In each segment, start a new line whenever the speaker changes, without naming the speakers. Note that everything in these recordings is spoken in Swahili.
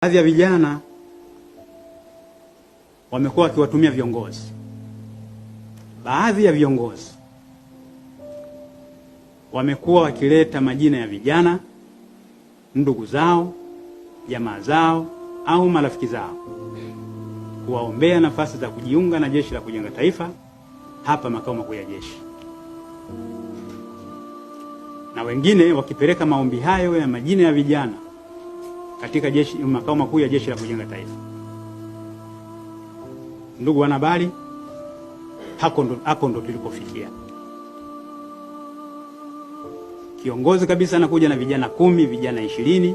Baadhi ya vijana wamekuwa wakiwatumia viongozi. Baadhi ya viongozi wamekuwa wakileta majina ya vijana, ndugu zao, jamaa zao au marafiki zao kuwaombea nafasi za kujiunga na Jeshi la Kujenga Taifa hapa makao makuu ya jeshi, na wengine wakipeleka maombi hayo ya majina ya vijana katika makao makuu ya Jeshi la Kujenga Taifa. Ndugu wanahabari, hako ndo tulipofikia. Kiongozi kabisa anakuja na vijana 10, vijana 20,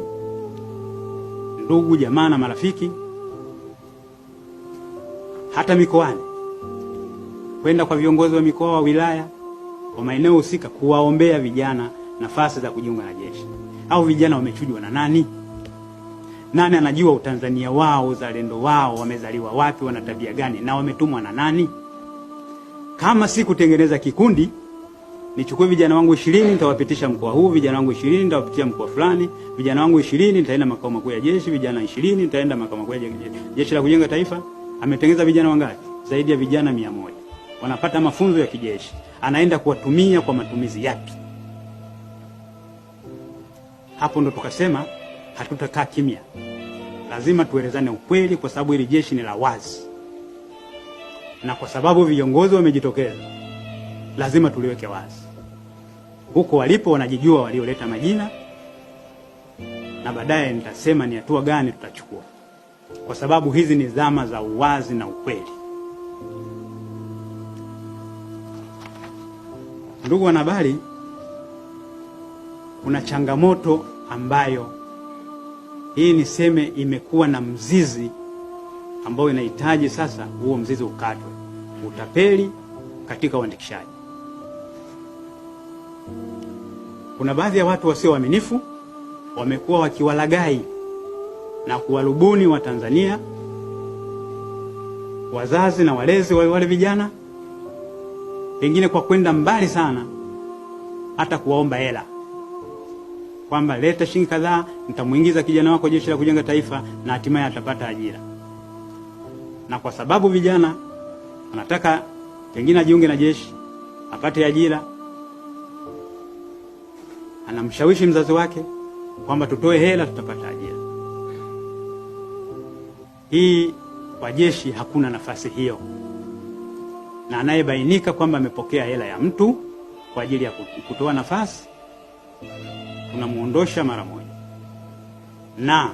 ndugu jamaa na marafiki, hata mikoani, kwenda kwa viongozi wa mikoa, wa wilaya, wa maeneo husika kuwaombea vijana nafasi za kujiunga na jeshi. Au vijana wamechujwa na nani? Nani anajua utanzania wao, uzalendo wao, wamezaliwa wapi, wana tabia gani, na wametumwa na nani? Kama si kutengeneza kikundi, nichukue vijana wangu 20 nitawapitisha mkoa huu, vijana wangu 20 nitawapitia mkoa fulani, vijana wangu 20 nitaenda makao makuu ya jeshi, vijana 20 nitaenda makao makuu ya Jeshi la Kujenga Taifa. Ametengeneza vijana wangapi? Zaidi ya vijana 100. Wanapata mafunzo ya kijeshi. Anaenda kuwatumia kwa matumizi yapi? Hapo ndo tukasema hatutakaa kimya. Lazima tuelezane ukweli, kwa sababu hili jeshi ni la wazi. Na kwa sababu viongozi wamejitokeza, lazima tuliweke wazi. Huko walipo wanajijua walioleta majina, na baadaye nitasema ni hatua gani tutachukua, kwa sababu hizi ni zama za uwazi na ukweli. Ndugu wanahabari, kuna changamoto ambayo hii niseme imekuwa na mzizi ambao inahitaji sasa huo mzizi ukatwe. Utapeli katika uandikishaji. Kuna baadhi ya watu wasio waaminifu wamekuwa wakiwalagai na kuwarubuni wa Tanzania, wazazi na walezi wa wale vijana, pengine kwa kwenda mbali sana hata kuwaomba hela, kwamba leta shilingi kadhaa nitamuingiza kijana wako Jeshi la Kujenga Taifa na hatimaye atapata ajira. Na kwa sababu vijana anataka pengine ajiunge na jeshi, apate ajira, anamshawishi mzazi wake kwamba tutoe hela tutapata ajira. Hii kwa jeshi hakuna nafasi hiyo. Na anayebainika kwamba amepokea hela ya mtu kwa ajili ya kutoa nafasi, tunamuondosha mara moja. Na